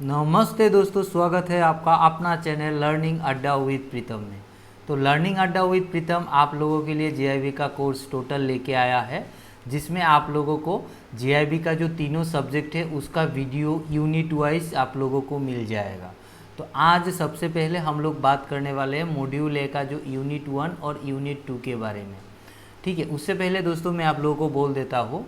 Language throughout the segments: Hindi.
नमस्ते दोस्तों, स्वागत है आपका अपना चैनल लर्निंग अड्डा विद प्रीतम में। तो लर्निंग अड्डा विद प्रीतम आप लोगों के लिए जीआईबी का कोर्स टोटल लेके आया है, जिसमें आप लोगों को जीआईबी का जो तीनों सब्जेक्ट है उसका वीडियो यूनिट वाइज आप लोगों को मिल जाएगा। तो आज सबसे पहले हम लोग बात करने वाले हैं मॉड्यूल ए का जो यूनिट 1 और यूनिट 2 के बारे में। ठीक है, उससे पहले दोस्तों मैं आप लोगों को बोल देता हूँ,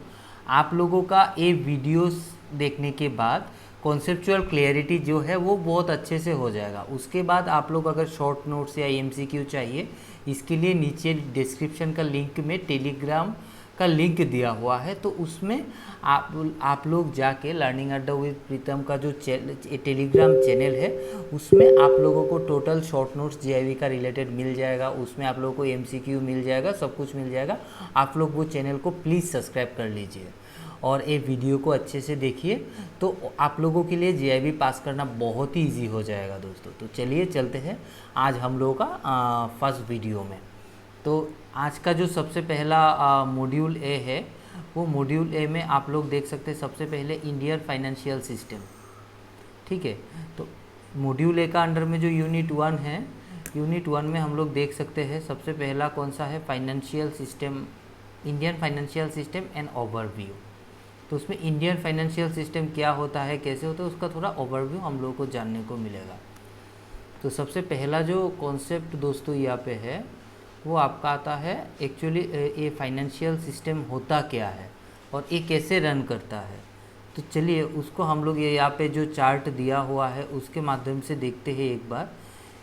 आप लोगों का ये वीडियोस देखने के बाद कॉन्सेप्चुअल क्लियरिटी जो है वो बहुत अच्छे से हो जाएगा। उसके बाद आप लोग अगर शॉर्ट नोट्स या एमसीक्यू चाहिए, इसके लिए नीचे डिस्क्रिप्शन का लिंक में टेलीग्राम का लिंक दिया हुआ है, तो उसमें आप लोग जाके लर्निंग अड्डा विद प्रीतम का जो टेलीग्राम चैनल है उसमें आप लोगों को टोटल शॉर्ट नोट्स जीआईबी का रिलेटेड मिल जाएगा। उसमें आप लोगों को एमसीक्यू मिल जाएगा, सब कुछ मिल जाएगा। आप लोग वो चैनल को प्लीज़ सब्सक्राइब कर लीजिए और ये वीडियो को अच्छे से देखिए, तो आप लोगों के लिए जीआईबी पास करना बहुत ही ईजी हो जाएगा दोस्तों। तो चलिए चलते हैं आज हम लोगों का फर्स्ट वीडियो में। तो आज का जो सबसे पहला मॉड्यूल ए है, वो मॉड्यूल ए में आप लोग देख सकते हैं सबसे पहले इंडियन फाइनेंशियल सिस्टम। ठीक है, तो मॉड्यूल ए का अंडर में जो यूनिट 1 है, यूनिट 1 में हम लोग देख सकते हैं सबसे पहला कौन सा है, financial system, Indian financial system and overview. तो उसमें इंडियन फाइनेंशियल सिस्टम क्या होता है, कैसे होता है, उसका थोड़ा ओवरव्यू हम लोगों को जानने को मिलेगा। तो सबसे पहला जो कॉन्सेप्ट दोस्तों यहाँ पे है वो आपका आता है, एक्चुअली ये फाइनेंशियल सिस्टम होता क्या है और ये कैसे रन करता है। तो चलिए उसको हम लोग ये यहाँ पे जो चार्ट दिया हुआ है उसके माध्यम से देखते हैं एक बार,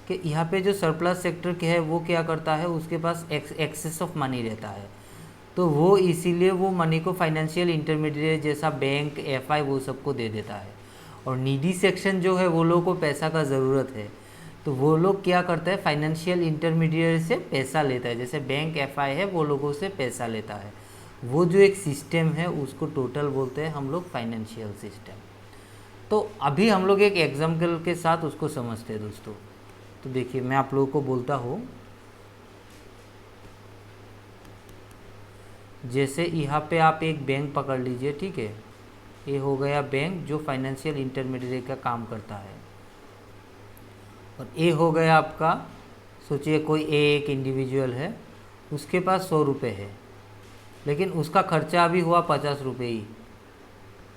कि यहाँ पे जो सरप्लस सेक्टर के है वो क्या करता है, उसके पास एक्सेस ऑफ मनी रहता है, तो वो इसीलिए वो मनी को फाइनेंशियल इंटरमीडिएट जैसा बैंक, एफआई वो सबको दे देता है। और नीडी सेक्शन जो है वो लोगों को पैसा का ज़रूरत है, तो वो लोग क्या करता है, फाइनेंशियल इंटरमीडिएट से पैसा लेता है, जैसे बैंक, एफआई है वो लोगों से पैसा लेता है। वो जो एक सिस्टम है उसको टोटल बोलते हैं हम लोग फाइनेंशियल सिस्टम। तो अभी हम लोग एक एग्जाम्पल के साथ उसको समझते हैं दोस्तों। तो देखिए मैं आप लोगों को बोलता हूँ, जैसे यहाँ पे आप एक बैंक पकड़ लीजिए। ठीक है, ये हो गया बैंक जो फाइनेंशियल इंटरमीडिएट का काम करता है, और ये हो गया आपका, सोचिए कोई एक इंडिविजुअल है, उसके पास 100 रुपये है, लेकिन उसका खर्चा अभी हुआ 50 रुपये ही,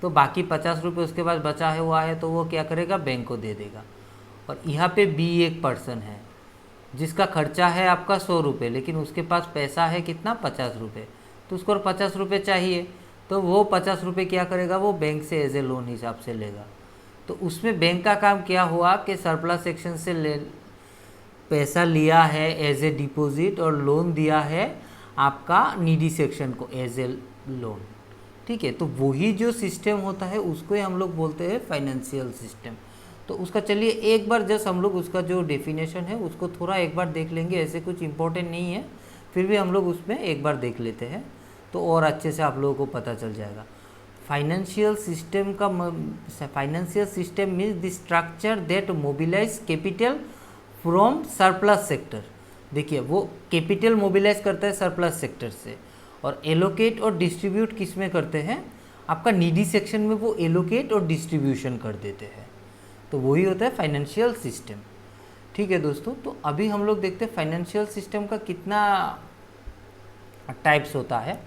तो बाकी 50 रुपये उसके पास बचा है हुआ है, तो वो क्या करेगा, बैंक को दे देगा। और यहाँ पे बी एक पर्सन है जिसका खर्चा है आपका 100 रुपये, लेकिन उसके पास पैसा है कितना, 50 रुपये, तो उसको 50 रुपये चाहिए, तो वो 50 रुपये क्या करेगा, वो बैंक से एज ए लोन हिसाब से लेगा। तो उसमें बैंक का काम क्या हुआ कि सरप्लस सेक्शन से पैसा लिया है एज ए डिपॉजिट और लोन दिया है आपका नीडी सेक्शन को एज ए लोन। ठीक है, तो वही जो सिस्टम होता है उसको ही हम लोग बोलते हैं फाइनेंशियल सिस्टम। तो उसका चलिए एक बार जस्ट हम लोग उसका जो डेफिनेशन है उसको थोड़ा एक बार देख लेंगे, ऐसे कुछ इम्पोर्टेंट नहीं है, फिर भी हम लोग उसमें एक बार देख लेते हैं तो और अच्छे से आप लोगों को पता चल जाएगा। फाइनेंशियल सिस्टम का financial system means the structure that mobilize capital from surplus sector. देखिए वो कैपिटल मोबिलाइज करता है सरप्लस सेक्टर से, और एलोकेट और डिस्ट्रीब्यूट किस में करते हैं, आपका नीडी सेक्शन में वो एलोकेट और डिस्ट्रीब्यूशन कर देते हैं, तो वही होता है फाइनेंशियल सिस्टम। ठीक है दोस्तों, तो अभी हम लोग देखते हैं फाइनेंशियल सिस्टम का कितना टाइप्स होता है।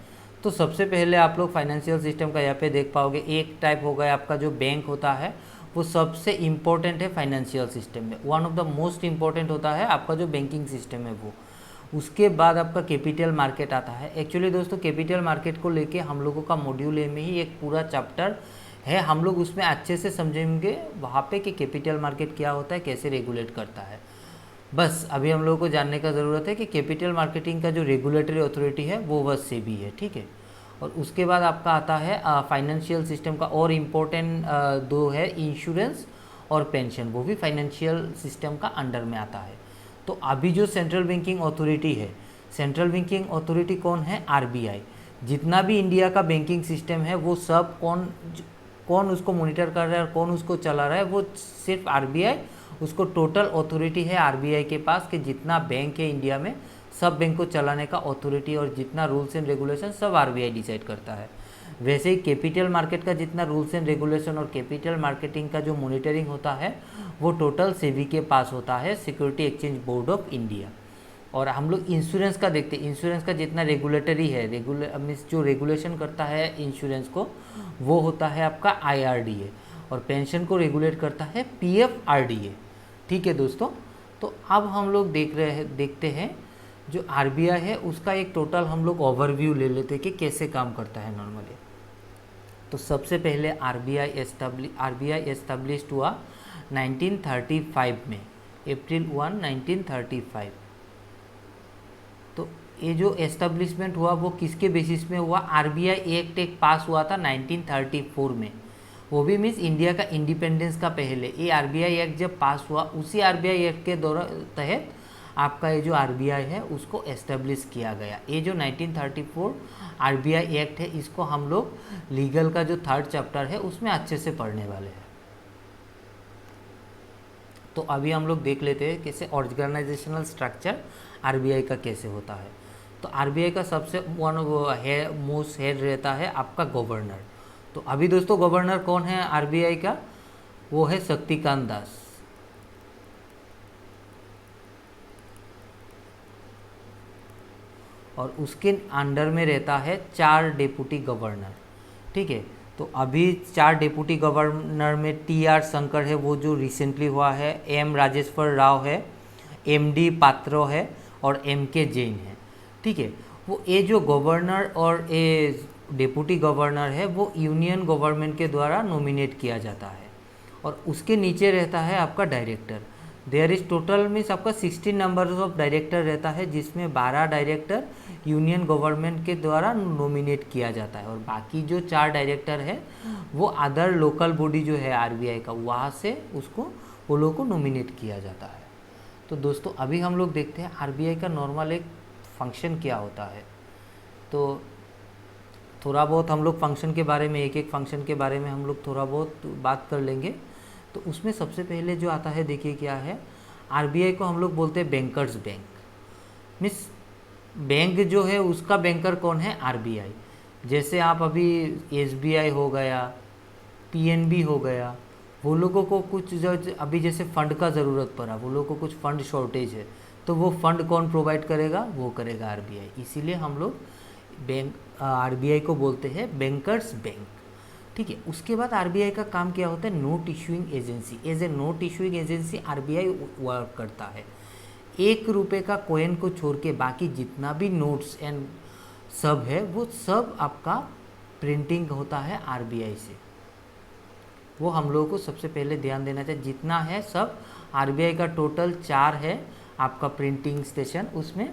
तो सबसे पहले आप लोग फाइनेंशियल सिस्टम का यहाँ पे देख पाओगे, एक टाइप हो गया आपका जो बैंक होता है, वो सबसे इम्पोर्टेंट है फाइनेंशियल सिस्टम में, one of the most important होता है आपका जो बैंकिंग सिस्टम है वो। उसके बाद आपका कैपिटल मार्केट आता है। एक्चुअली दोस्तों कैपिटल मार्केट को लेके हम लोगों का मॉड्यूल ए में ही एक पूरा चैप्टर है, हम लोग उसमें अच्छे से समझेंगे वहाँ पे कि कैपिटल मार्केट क्या होता है, कैसे रेगुलेट करता है। बस अभी हम लोगों को जानने का ज़रूरत है कि कैपिटल मार्केटिंग का जो रेगुलेटरी अथॉरिटी है वो बस सेबी है। ठीक है, और उसके बाद आपका आता है फाइनेंशियल सिस्टम का और इम्पोर्टेंट दो है, इंश्योरेंस और पेंशन, वो भी फाइनेंशियल सिस्टम का अंडर में आता है। तो अभी जो सेंट्रल बैंकिंग अथॉरिटी है, सेंट्रल बैंकिंग अथॉरिटी कौन है, आरबीआई। जितना भी इंडिया का बैंकिंग सिस्टम है वो सब कौन उसको मॉनिटर कर रहा है और कौन उसको चला रहा है, वो सिर्फ आरबीआई, उसको टोटल अथॉरिटी है आरबीआई के पास कि जितना बैंक है इंडिया में सब बैंक को चलाने का अथॉरिटी और जितना रूल्स एंड रेगुलेशन सब आरबीआई डिसाइड करता है। वैसे ही कैपिटल मार्केट का जितना रूल्स एंड रेगुलेशन और कैपिटल मार्केटिंग का जो मॉनिटरिंग होता है वो टोटल सेबी के पास होता है, security exchange board of India. और हम लोग इंश्योरेंस का देखते हैं, इंश्योरेंस का जितना रेगुलेटरी है, मीन्स जो रेगुलेशन करता है इंश्योरेंस को, वो होता है आपका IRDA, और पेंशन को रेगुलेट करता है PFRDA। ठीक है दोस्तों, तो अब हम लोग देखते हैं जो RBI है उसका एक टोटल हम लोग ओवरव्यू ले लेते हैं कि कैसे काम करता है नॉर्मली। तो सबसे पहले RBI एस्टेब्लिश्ड हुआ 1935 में, अप्रैल 1, 1935। तो ये जो एस्टेब्लिशमेंट हुआ वो किसके बेसिस में हुआ? RBI एक्ट एक पास हुआ था 1934 में, वो भी मीन्स इंडिया का इंडिपेंडेंस का पहले। ये RBI एक्ट जब पास हुआ, उसी RBI एक्ट के तहत आपका ये जो RBI है उसको एस्टेब्लिश किया गया। ये जो 1934 RBI एक्ट है, इसको हम लोग लीगल का जो 3rd चैप्टर है उसमें अच्छे से पढ़ने वाले हैं। तो अभी हम लोग देख लेते हैं कैसे ऑर्गेनाइजेशनल स्ट्रक्चर RBI का कैसे होता है। तो RBI का सबसे मोस्ट हेड रहता है आपका गवर्नर। तो अभी दोस्तों गवर्नर कौन है RBI का? वो है शक्तिकांत दास। और उसके अंडर में रहता है 4 डेप्यूटी गवर्नर। ठीक है, तो अभी 4 डेप्यूटी गवर्नर में TR शंकर है, वो जो रिसेंटली हुआ है, M राजेश्वर राव है, MD पात्रो है, और MK जैन है। ठीक है, वो ये जो गवर्नर और ये डेप्यूटी गवर्नर है वो यूनियन गवर्नमेंट के द्वारा नॉमिनेट किया जाता है। और उसके नीचे रहता है आपका director. There is total means आपका 16 नंबर ऑफ डायरेक्टर रहता है, जिसमें 12 डायरेक्टर यूनियन गवर्नमेंट के द्वारा नॉमिनेट किया जाता है, और बाकी जो 4 डायरेक्टर है वो अदर लोकल बॉडी जो है RBI का, वहाँ से उसको वो लोगों को नॉमिनेट किया जाता है। तो दोस्तों अभी हम लोग देखते हैं RBI का नॉर्मल एक फंक्शन क्या होता है। तो थोड़ा बहुत हम लोग फंक्शन के बारे में, एक एक फंक्शन के बारे में हम लोग थोड़ा बहुत बात कर लेंगे। तो उसमें सबसे पहले जो आता है देखिए क्या है, RBI को हम लोग बोलते हैं बैंकर्स बैंक। मीन्स बैंक जो है उसका बैंकर कौन है? RBI। जैसे आप अभी SBI हो गया, PNB हो गया, वो लोगों को कुछ अभी जैसे फंड का ज़रूरत पड़ा, वो लोगों को कुछ फंड शॉर्टेज है, तो वो फंड कौन प्रोवाइड करेगा? वो करेगा RBI। इसीलिए हम लोग RBI को बोलते हैं बैंकर्स बैंक। ठीक है, उसके बाद RBI का काम क्या होता है? Note issuing agency. As a note issuing agency RBI work करता है। 1 रुपये का कॉइन को छोड़ के बाकी जितना भी नोट्स एंड सब है वो सब आपका प्रिंटिंग होता है RBI से। वो हम लोगों को सबसे पहले ध्यान देना चाहिए। जितना है सब RBI का टोटल 4 है आपका प्रिंटिंग स्टेशन, उसमें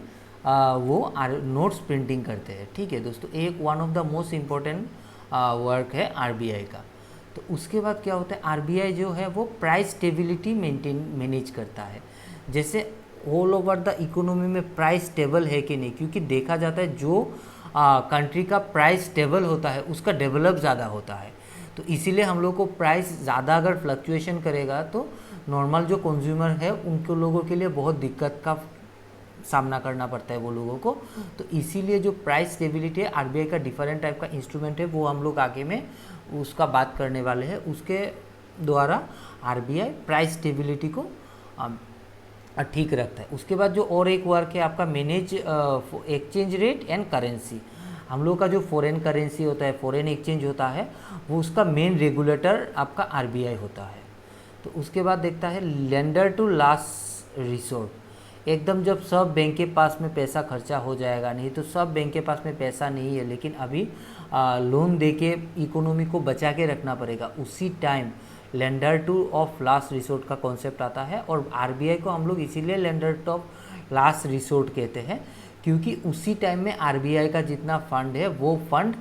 वो नोट्स प्रिंटिंग करते हैं। ठीक है दोस्तों, एक one of the most important work है RBI का। तो उसके बाद क्या होता है, RBI जो है वो प्राइस स्टेबिलिटी मैनेज करता है। जैसे ऑल ओवर द इकोनॉमी में प्राइस स्टेबल है कि नहीं, क्योंकि देखा जाता है जो कंट्री का प्राइस स्टेबल होता है उसका डेवलप ज़्यादा होता है। तो इसीलिए हम लोग को प्राइस ज़्यादा अगर फ्लक्चुएशन करेगा तो नॉर्मल जो कंज्यूमर है उनके लोगों के लिए बहुत दिक्कत का सामना करना पड़ता है वो लोगों को। तो इसीलिए जो प्राइस स्टेबिलिटी है, RBI का डिफरेंट टाइप का इंस्ट्रूमेंट है, वो हम लोग आगे में उसका बात करने वाले हैं। उसके द्वारा RBI प्राइस स्टेबिलिटी को ठीक रखता है। उसके बाद जो और एक वर्क है आपका manage exchange rate and currency. हम लोग का जो फॉरेन करेंसी होता है, फॉरेन एक्सचेंज होता है, वो उसका मेन रेगुलेटर आपका RBI होता है। तो उसके बाद देखता है लेंडर टू लास्ट रिसोर्ट। एकदम जब सब बैंक के पास में पैसा खर्चा हो जाएगा, नहीं तो सब बैंक के पास में पैसा नहीं है लेकिन अभी लोन देके इकोनॉमी को बचा के रखना पड़ेगा, उसी time lender two of last resort का कॉन्सेप्ट आता है। और RBI को हम लोग इसीलिए lender two of last resort कहते हैं, क्योंकि उसी टाइम में RBI का जितना फंड है वो फंड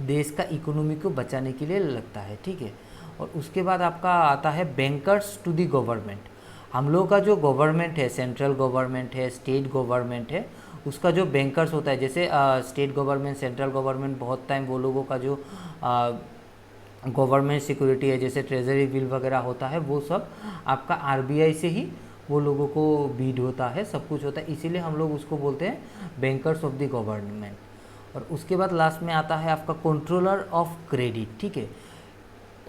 देश का इकोनॉमी को बचाने के लिए लगता है। ठीक है, और उसके बाद आपका आता है बैंकर्स टू दी गवर्नमेंट। हम लोग का जो गवर्नमेंट है, सेंट्रल गवर्नमेंट है, स्टेट गवर्नमेंट है, उसका जो बैंकर्स होता है, जैसे स्टेट गवर्नमेंट, सेंट्रल गवर्नमेंट, बहुत टाइम वो लोगों का जो गवर्नमेंट सिक्योरिटी है, जैसे ट्रेजरी बिल वगैरह होता है, वो सब आपका RBI से ही वो लोगों को बीड होता है, सब कुछ होता है। इसीलिए हम लोग उसको बोलते हैं बैंकर्स ऑफ द गवर्नमेंट। और उसके बाद लास्ट में आता है आपका कंट्रोलर ऑफ क्रेडिट, ठीक है।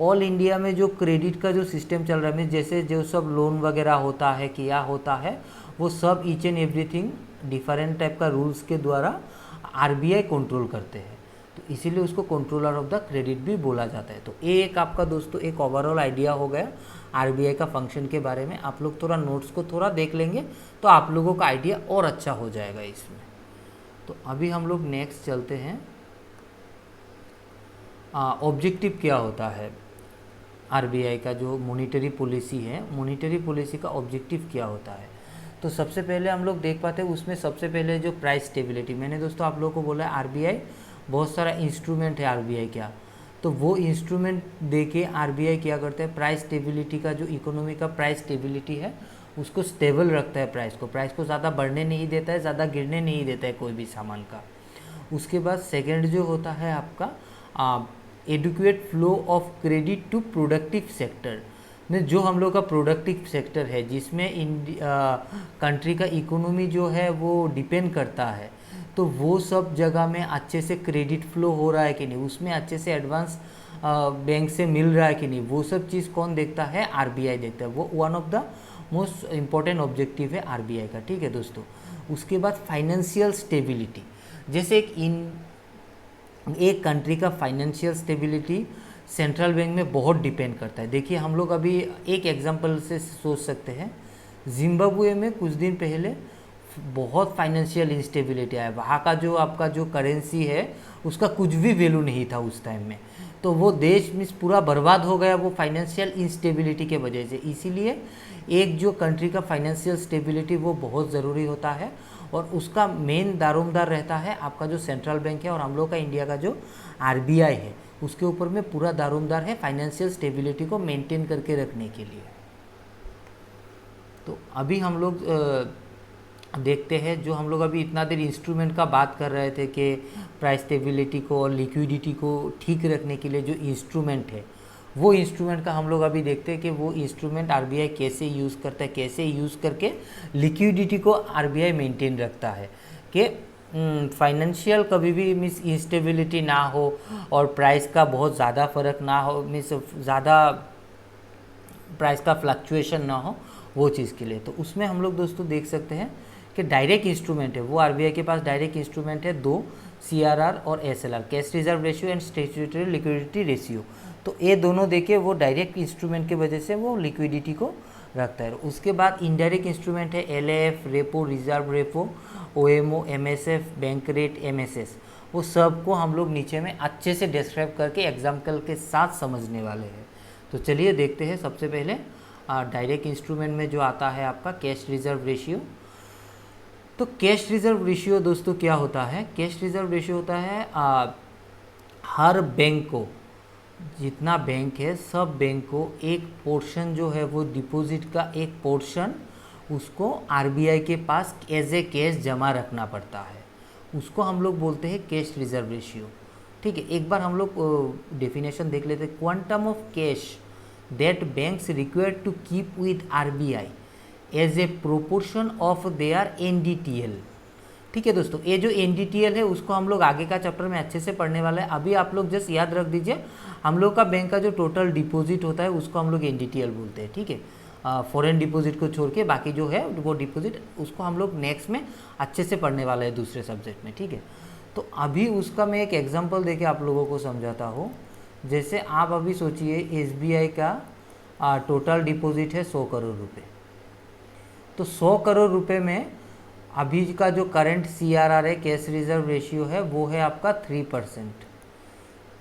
ऑल इंडिया में जो क्रेडिट का जो सिस्टम चल रहा है, जैसे जो सब लोन वगैरह होता है, क्या होता है, वो सब each and everything different type का रूल्स के द्वारा आरबीआई कंट्रोल करते हैं, तो इसीलिए उसको कंट्रोलर ऑफ द क्रेडिट भी बोला जाता है। तो ये एक आपका दोस्तों एक ओवरऑल आइडिया हो गया आरबीआई का फंक्शन के बारे में। आप लोग थोड़ा नोट्स को थोड़ा देख लेंगे तो आप लोगों का आइडिया और अच्छा हो जाएगा इसमें। तो अभी हम लोग नेक्स्ट चलते हैं, ऑब्जेक्टिव क्या होता है आरबीआई का, जो मॉनिटरी पॉलिसी है, मॉनिटरी पॉलिसी का ऑब्जेक्टिव क्या होता है। तो सबसे पहले हम लोग देख पाते हैं उसमें सबसे पहले जो प्राइस स्टेबिलिटी, मैंने दोस्तों आप लोगों को बोला है आरबीआई बहुत सारा इंस्ट्रूमेंट है आरबीआई क्या, तो वो इंस्ट्रूमेंट देके आरबीआई क्या करता है, प्राइस स्टेबिलिटी का जो इकोनॉमी का प्राइस स्टेबिलिटी है उसको स्टेबल रखता है, प्राइस को ज़्यादा बढ़ने नहीं देता है, ज़्यादा गिरने नहीं देता है कोई भी सामान का। उसके बाद सेकेंड जो होता है आपका adequate flow of credit to productive sector, में जो हम लोग का प्रोडक्टिव सेक्टर है जिसमें कंट्री का इकोनॉमी जो है वो डिपेंड करता है, तो वो सब जगह में अच्छे से क्रेडिट फ्लो हो रहा है कि नहीं, उसमें अच्छे से एडवांस बैंक से मिल रहा है कि नहीं, वो सब चीज़ कौन देखता है, आरबीआई देखता है। वो one of the most important objective है आरबीआई का, ठीक है दोस्तों। उसके बाद फाइनेंशियल स्टेबिलिटी, जैसे एक कंट्री का फाइनेंशियल स्टेबिलिटी सेंट्रल बैंक में बहुत डिपेंड करता है। देखिए हम लोग अभी एक एग्जांपल से सोच सकते हैं, जिम्बाब्वे में कुछ दिन पहले बहुत फाइनेंशियल इंस्टेबिलिटी आया, वहाँ का जो आपका जो करेंसी है उसका कुछ भी वैल्यू नहीं था उस टाइम में, तो वो देश में पूरा बर्बाद हो गया वो फाइनेंशियल इंस्टेबिलिटी के वजह से। इसीलिए एक जो कंट्री का फाइनेंशियल स्टेबिलिटी वो बहुत ज़रूरी होता है, और उसका मेन दारोमदार रहता है आपका जो सेंट्रल बैंक है, और हम लोग का इंडिया का जो आरबीआई है उसके ऊपर में पूरा दारोमदार है फाइनेंशियल स्टेबिलिटी को मेंटेन करके रखने के लिए। तो अभी हम लोग देखते हैं, जो हम लोग अभी इतना देर इंस्ट्रूमेंट का बात कर रहे थे कि प्राइस स्टेबिलिटी को और लिक्विडिटी को ठीक रखने के लिए जो इंस्ट्रूमेंट है, वो इंस्ट्रूमेंट का हम लोग अभी देखते हैं कि वो इंस्ट्रूमेंट आरबीआई कैसे यूज़ करता है, कैसे यूज़ करके लिक्विडिटी को आरबीआई मेंटेन रखता है कि फाइनेंशियल कभी भी मिस इंस्टेबिलिटी ना हो और प्राइस का बहुत ज़्यादा फर्क ना हो, मिस ज़्यादा प्राइस का फ्लक्चुएशन ना हो, वो चीज़ के लिए। तो उसमें हम लोग दोस्तों देख सकते हैं कि डायरेक्ट इंस्ट्रूमेंट है वो आरबीआई के पास डायरेक्ट इंस्ट्रूमेंट है दो, सीआरआर और SLR, cash reserve ratio and statutory liquidity ratio. तो ये दोनों देके वो डायरेक्ट इंस्ट्रूमेंट की वजह से वो लिक्विडिटी को रखता है। उसके बाद इनडायरेक्ट इंस्ट्रूमेंट है LAF, repo, reserve repo, OMO, MSF, bank rate, MSS, वो सब को हम लोग नीचे में अच्छे से डिस्क्राइब करके एग्जाम्पल के साथ समझने वाले हैं। तो चलिए देखते हैं। सबसे पहले डायरेक्ट इंस्ट्रूमेंट में जो आता है आपका कैश रिजर्व रेशियो। तो कैश रिजर्व रेशियो दोस्तों क्या होता है, कैश रिजर्व रेशियो होता है हर बैंक को, जितना बैंक है सब बैंक को एक पोर्शन जो है वो डिपॉजिट का एक पोर्शन उसको आरबीआई के पास एज ए कैश जमा रखना पड़ता है, उसको हम लोग बोलते हैं कैश रिजर्व रेशियो। ठीक है, एक बार हम लोग डेफिनेशन देख लेते हैं। Quantum of cash that banks required to keep with RBI as a proportion of their NDTL. ठीक है दोस्तों, ये जो एनडीटीएल है उसको हम लोग आगे का चैप्टर में अच्छे से पढ़ने वाले हैं। अभी आप लोग जस्ट याद रख दीजिए, हम लोग का बैंक का जो टोटल डिपॉजिट होता है उसको हम लोग एनडीटीएल बोलते हैं। ठीक है, फॉरेन डिपॉजिट को छोड़ के बाकी जो है वो डिपॉजिट उसको हम लोग नेक्स्ट में अच्छे से पढ़ने वाले हैं दूसरे सब्जेक्ट में। ठीक है, तो अभी उसका मैं एक एग्जांपल देके आप लोगों को समझाता हूँ। जैसे आप अभी सोचिए एसबीआई का टोटल डिपॉजिट है 100 करोड़ रुपये, तो 100 करोड़ रुपये में अभी का जो करंट सीआरआर है, कैश रिजर्व रेशियो है, वो है आपका 3%।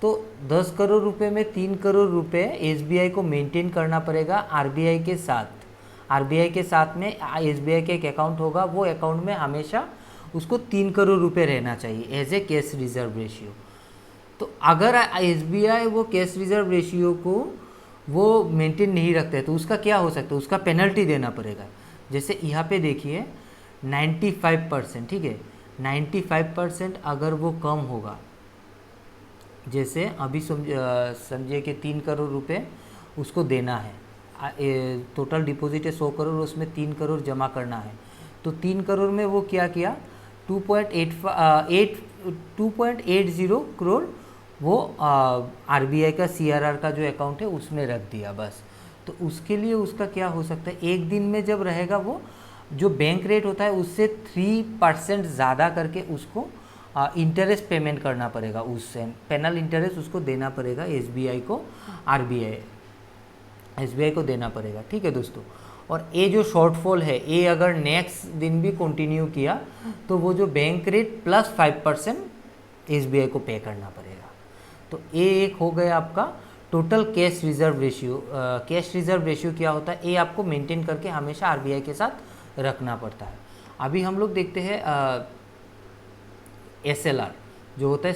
तो 10 करोड़ रुपए में 3 करोड़ रुपए एसबीआई को मेंटेन करना पड़ेगा आरबीआई के साथ। आरबीआई के साथ में एसबीआई का एक अकाउंट होगा, वो अकाउंट में हमेशा उसको 3 करोड़ रुपए रहना चाहिए as a cash reserve ratio. तो अगर एसबीआई वो कैश रिजर्व रेशियो को वो मेंटेन नहीं रखते तो उसका क्या हो सकता है, उसका पेनल्टी देना पड़ेगा। जैसे यहाँ पे देखिए 95%, ठीक है, 95% अगर वो कम होगा, जैसे अभी समझिए कि 3 करोड़ रुपए उसको देना है, टोटल डिपॉजिट है 100 करोड़, उसमें 3 करोड़ जमा करना है, तो 3 करोड़ में वो क्या किया 2.8 2.80 करोड़ वो आरबीआई का सीआरआर का जो अकाउंट है उसमें रख दिया बस। तो उसके लिए उसका क्या हो सकता है, एक दिन में जब रहेगा वो जो बैंक रेट होता है उससे 3% ज़्यादा करके उसको इंटरेस्ट पेमेंट करना पड़ेगा, उससे पेनल इंटरेस्ट उसको देना पड़ेगा एसबीआई को, एसबीआई को देना पड़ेगा। ठीक है दोस्तों, और ये जो शॉर्टफॉल है ये अगर नेक्स्ट दिन भी कंटिन्यू किया तो वो जो बैंक रेट प्लस 5% एसबीआई को पे करना पड़ेगा। तो ये एक हो गया आपका total cash reserve ratio. Cash reserve ratio क्या होता है, ये आपको मेंटेन करके हमेशा आरबीआई के साथ रखना पड़ता है। अभी हम लोग देखते हैं एसएलआर जो होता है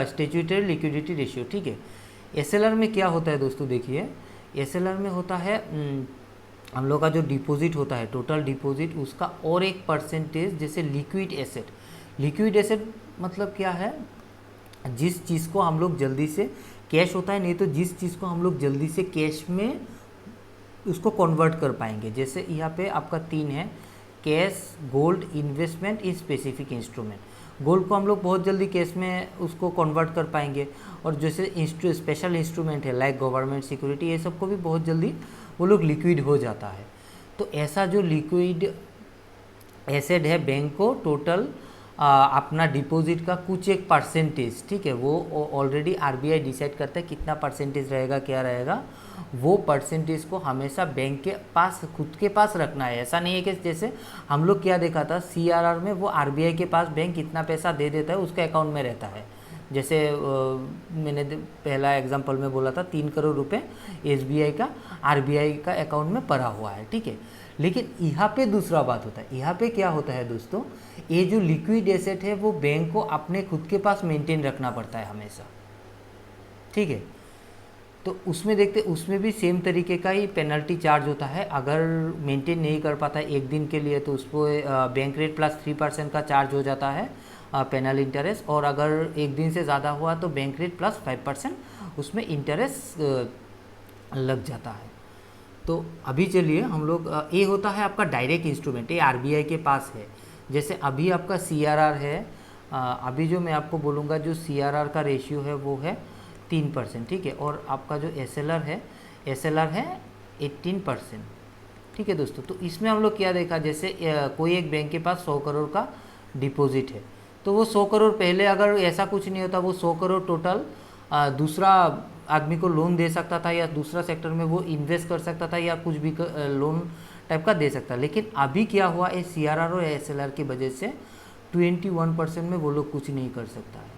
स्टैट्यूटरी लिक्विडिटी रेशियो। ठीक है, एसएलआर में क्या होता है दोस्तों, देखिए एसएलआर में होता है हम लोग का जो डिपॉजिट होता है, टोटल डिपॉजिट, उसका और एक परसेंटेज जैसे लिक्विड एसेट। लिक्विड एसेट मतलब क्या है, जिस चीज़ को हम लोग जल्दी से कैश होता है, नहीं तो जिस चीज़ को हम लोग जल्दी से कैश में उसको कन्वर्ट कर पाएंगे। जैसे यहाँ पे आपका 3 है, cash, gold, investment in specific instrument. Gold को हम लोग बहुत जल्दी कैश में उसको कन्वर्ट कर पाएंगे, और जैसे स्पेशल इंस्ट्रूमेंट है लाइक गवर्नमेंट सिक्योरिटी, ये सब को भी बहुत जल्दी वो लोग लिक्विड हो जाता है। तो ऐसा जो लिक्विड एसेट है बैंक को टोटल अपना डिपॉजिट का कुछ एक परसेंटेज, ठीक है, वो ऑलरेडी आरबीआई डिसाइड करता है कितना परसेंटेज रहेगा, क्या रहेगा, वो परसेंटेज को हमेशा बैंक के पास खुद के पास रखना है। ऐसा नहीं है कि जैसे हम लोग क्या देखा था सीआरआर में, वो आरबीआई के पास बैंक कितना पैसा दे देता है उसके अकाउंट में रहता है। जैसे मैंने पहला एग्जांपल में बोला था 3 करोड़ रुपए एसबीआई का आरबीआई का अकाउंट में पड़ा हुआ है। ठीक है, लेकिन यहाँ पे दूसरा बात होता है। यहाँ पे क्या होता है दोस्तों, ये जो लिक्विड एसेट है वो बैंक को अपने खुद के पास मेंटेन रखना पड़ता है हमेशा। ठीक है, तो उसमें देखते उसमें भी सेम तरीके का ही पेनल्टी चार्ज होता है। अगर मेंटेन नहीं कर पाता है एक दिन के लिए तो उसको बैंक रेट प्लस 3% का चार्ज हो जाता है पेनल इंटरेस्ट, और अगर एक दिन से ज़्यादा हुआ तो बैंक रेट प्लस 5% उसमें इंटरेस्ट लग जाता है। तो अभी चलिए हम लोग ये होता है आपका डायरेक्ट इंस्ट्रूमेंट, ये आरबीआई के पास है। जैसे अभी आपका सीआरआर है, अभी जो मैं आपको बोलूँगा जो सीआरआर का रेशियो है वो है 3%। ठीक है, और आपका जो एसएलआर है 18%। ठीक है दोस्तों, तो इसमें हम लोग क्या देखा, जैसे कोई एक बैंक के पास 100 करोड़ का डिपॉजिट है, तो वो 100 करोड़ पहले अगर ऐसा कुछ नहीं होता, वो 100 करोड़ टोटल दूसरा आदमी को लोन दे सकता था, या दूसरा सेक्टर में वो इन्वेस्ट कर सकता था, या कुछ भी लोन टाइप का दे सकता। लेकिन अभी क्या हुआ, ये सीआरआर और एसएलआर की वजह से 21% में वो लोग कुछ नहीं कर सकता है।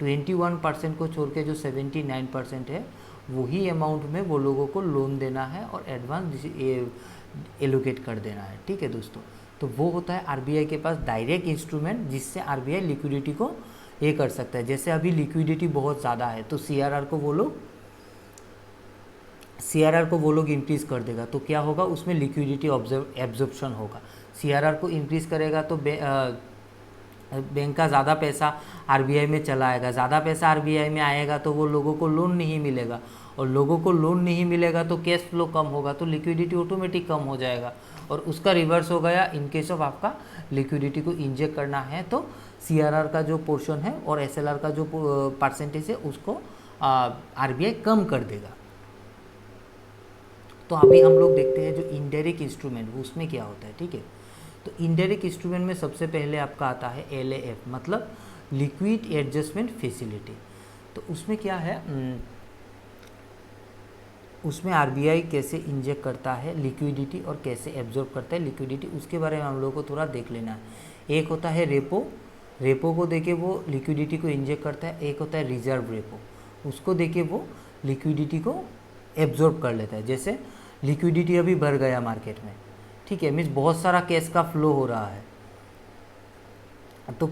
21% को छोड़ के जो 79% है वही अमाउंट में वो लोगों को लोन देना है और एडवांस एलोकेट कर देना है। ठीक है दोस्तों, तो वो होता है आरबीआई के पास डायरेक्ट इंस्ट्रूमेंट जिससे आरबीआई लिक्विडिटी को ये कर सकता है। जैसे अभी लिक्विडिटी बहुत ज़्यादा है तो सीआरआर को वो लोग इंक्रीज़ कर देगा, तो क्या होगा, उसमें लिक्विडिटी एब्जॉर्प्शन होगा। सीआरआर को इंक्रीज़ करेगा तो बैंक का ज़्यादा पैसा आरबीआई में चला आएगा, ज़्यादा पैसा आरबीआई में आएगा तो वो लोगों को लोन नहीं मिलेगा, और लोगों को लोन नहीं मिलेगा तो कैश फ्लो कम होगा, तो लिक्विडिटी ऑटोमेटिक कम हो जाएगा। और उसका रिवर्स हो गया, इन केस ऑफ आपका लिक्विडिटी को इंजेक्ट करना है तो सीआरआर का जो पोर्शन है और एसएलआर का जो परसेंटेज है उसको आरबीआई कम कर देगा। तो अभी हम लोग देखते हैं जो इनडायरेक्ट इंस्ट्रूमेंट उसमें क्या होता है। ठीक है, तो इनडायरेक्ट इंस्ट्रूमेंट में सबसे पहले आपका आता है एलएएफ, मतलब लिक्विड एडजस्टमेंट फैसिलिटी। तो उसमें क्या है, उसमें आरबीआई कैसे इंजेक्ट करता है लिक्विडिटी और कैसे एब्जॉर्ब करता है लिक्विडिटी, उसके बारे में हम लोगों को थोड़ा देख लेना है। एक होता है रेपो को देके वो लिक्विडिटी को इंजेक्ट करता है। एक होता है रिजर्व रेपो, उसको देके वो लिक्विडिटी को एब्जॉर्ब कर लेता है। जैसे लिक्विडिटी अभी बढ़ गया मार्केट में, ठीक है, मीन्स बहुत सारा कैश का फ्लो हो रहा है, तो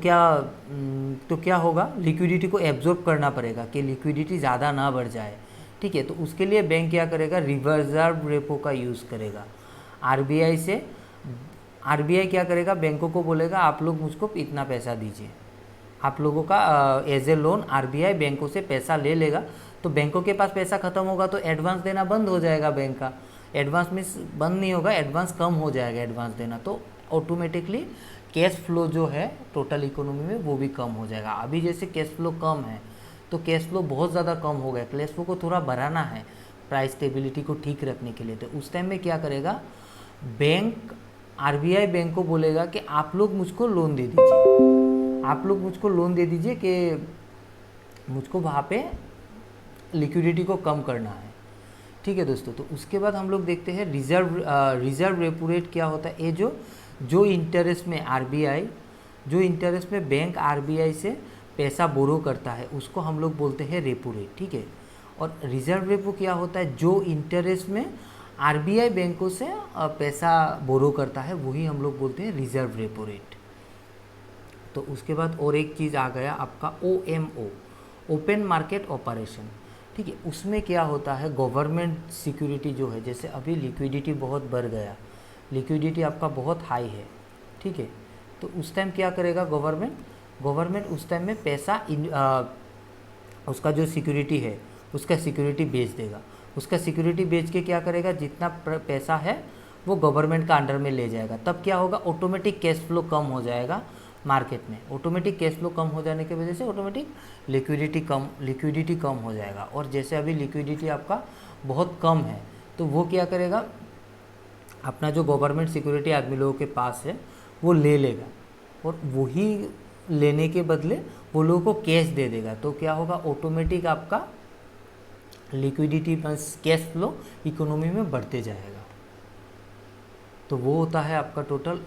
क्या होगा, लिक्विडिटी को एब्जॉर्ब करना पड़ेगा कि लिक्विडिटी ज़्यादा ना बढ़ जाए। ठीक है, तो उसके लिए बैंक क्या करेगा, रिजर्व रेपो का यूज़ करेगा। आरबीआई क्या करेगा, बैंकों को बोलेगा आप लोग मुझको इतना पैसा दीजिए, आप लोगों का एज ए लोन आरबीआई बैंकों से पैसा ले लेगा। तो बैंकों के पास पैसा खत्म होगा तो एडवांस देना बंद हो जाएगा बैंक का। एडवांस मीन्स बंद नहीं होगा, एडवांस कम हो जाएगा एडवांस देना, तो ऑटोमेटिकली कैश फ्लो जो है टोटल इकोनॉमी में वो भी कम हो जाएगा। अभी जैसे कैश फ्लो कम है तो कैश फ्लो बहुत ज़्यादा कम हो गया, कैश फ्लो को थोड़ा बढ़ाना है प्राइस स्टेबिलिटी को ठीक रखने के लिए। तो उस टाइम में क्या करेगा बैंक, आरबीआई बैंक को बोलेगा कि आप लोग मुझको लोन दे दीजिए, आप लोग मुझको लोन दे दीजिए कि मुझको वहाँ पे लिक्विडिटी को कम करना है। ठीक है दोस्तों, तो उसके बाद हम लोग देखते हैं रिजर्व रेपो रेट क्या होता है। ये जो इंटरेस्ट में आरबीआई, जो इंटरेस्ट में बैंक आरबीआई से पैसा बोरो करता है उसको हम लोग बोलते हैं रेपो रेट। ठीक है, और रिजर्व रेपो क्या होता है, जो इंटरेस्ट में आरबीआई बैंकों से पैसा बोरो करता है वही हम लोग बोलते हैं रिजर्व रेपो रेट। तो उसके बाद और एक चीज़ आ गया आपका OMO, ओपन मार्केट ऑपरेशन। ठीक है, उसमें क्या होता है गवर्नमेंट सिक्योरिटी जो है, जैसे अभी लिक्विडिटी बहुत बढ़ गया, लिक्विडिटी आपका बहुत हाई है। ठीक है, तो उस टाइम क्या करेगा गवर्नमेंट उस टाइम में पैसा उसका जो सिक्योरिटी है उसका सिक्योरिटी बेच देगा। उसका सिक्योरिटी बेच के क्या करेगा, जितना पैसा है वो गवर्नमेंट का अंडर में ले जाएगा। तब क्या होगा, ऑटोमेटिक कैश फ्लो कम हो जाएगा मार्केट में। ऑटोमेटिक कैश फ्लो कम हो जाने की वजह से ऑटोमेटिक लिक्विडिटी कम हो जाएगा। और जैसे अभी लिक्विडिटी आपका बहुत कम है तो वो क्या करेगा, अपना जो गवर्नमेंट सिक्योरिटी आदमी लोगों के पास है वो ले लेगा और वही लेने के बदले वो लोगों को कैश दे देगा। तो क्या होगा, ऑटोमेटिक आपका liquidity plus cash flow economy में बढ़ते जाएगा। तो वो होता है आपका टोटल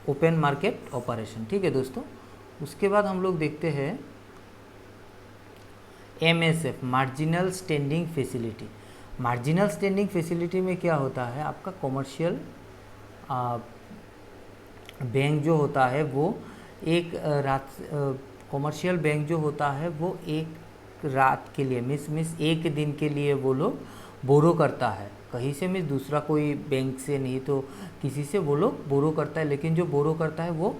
ओपन मार्केट ऑपरेशन। ठीक है दोस्तों, उसके बाद हम लोग देखते हैं MSF, marginal standing facility. Marginal standing facility में क्या होता है, आपका कॉमर्शियल बैंक जो होता है वो एक रात, कॉमर्शियल बैंक जो होता है वो एक रात के लिए मिस एक दिन के लिए वो लोग बोरो करता है कहीं से, मिस दूसरा कोई बैंक से नहीं तो किसी से वो लोग बोरो करता है। लेकिन जो बोरो करता है वो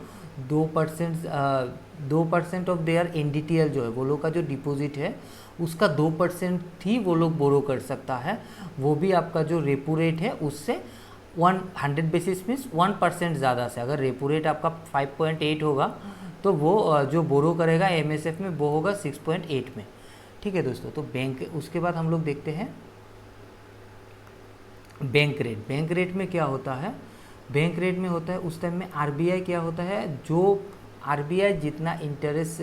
2% ऑफ देयर NDTL जो है वो लोग का जो डिपॉजिट है उसका 2% ही वो लोग बोरो कर सकता है। वो भी आपका जो रेपो रेट है उससे 100 बेसिस मीन्स 1% ज़्यादा से। अगर रेपो रेट आपका 5.8 होगा तो वो जो बोरो करेगा MSF में वो होगा 6.8 में। ठीक है दोस्तों, तो बैंक, उसके बाद हम लोग देखते हैं बैंक रेट। बैंक रेट में क्या होता है, बैंक रेट में होता है उस टाइम में आरबीआई क्या होता है, जो आरबीआई जितना इंटरेस्ट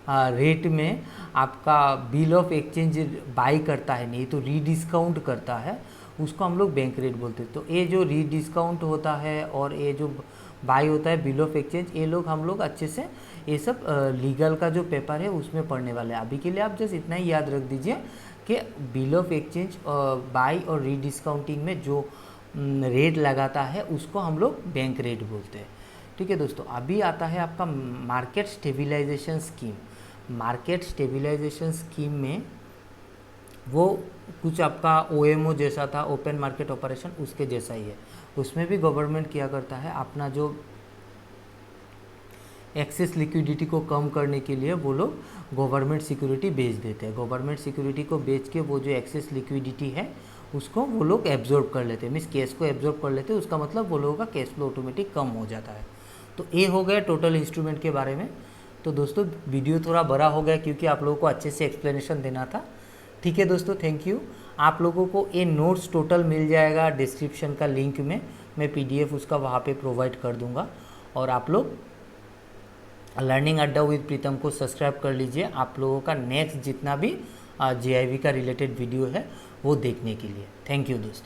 रेट में आपका बिल ऑफ एक्सचेंज बाई करता है नहीं तो रीडिस्काउंट करता है उसको हम लोग बैंक रेट बोलते हैं। तो ये जो रीडिस्काउंट होता है और ये जो बाई होता है बिल ऑफ एक्सचेंज, ये लोग हम लोग अच्छे से ये सब लीगल का जो पेपर है उसमें पढ़ने वाले हैं। अभी के लिए आप जस्ट इतना ही याद रख दीजिए कि बिल ऑफ एक्सचेंज बाई और रीडिस्काउंटिंग में जो रेट लगाता है उसको हम लोग बैंक रेट बोलते हैं। ठीक है दोस्तों, अभी आता है आपका market stabilization scheme. Market stabilization scheme में वो कुछ आपका OMO जैसा था, ओपन मार्केट ऑपरेशन, उसके जैसा ही है। उसमें भी गवर्नमेंट क्या करता है, अपना जो एक्सेस लिक्विडिटी को कम करने के लिए वो लोग गवर्नमेंट सिक्योरिटी बेच देते हैं। गवर्नमेंट सिक्योरिटी को बेच के वो जो एक्सेस लिक्विडिटी है उसको वो लोग एब्जॉर्ब कर लेते हैं, मीन्स कैश को एब्जॉर्ब कर लेते हैं। उसका मतलब वो लोगों का कैश फ्लो ऑटोमेटिक कम हो जाता है। तो ये हो गया टोटल इंस्ट्रूमेंट के बारे में। तो दोस्तों वीडियो थोड़ा बड़ा हो गया क्योंकि आप लोगों को अच्छे से एक्सप्लेनेशन देना था। ठीक है दोस्तों, थैंक यू। आप लोगों को ये नोट्स टोटल मिल जाएगा डिस्क्रिप्शन का लिंक में, मैं PDF उसका वहाँ पे प्रोवाइड कर दूँगा। और आप लोग लर्निंग अड्डा विद प्रीतम को सब्सक्राइब कर लीजिए आप लोगों का नेक्स्ट जितना भी JIV का रिलेटेड वीडियो है वो देखने के लिए। थैंक यू दोस्तों।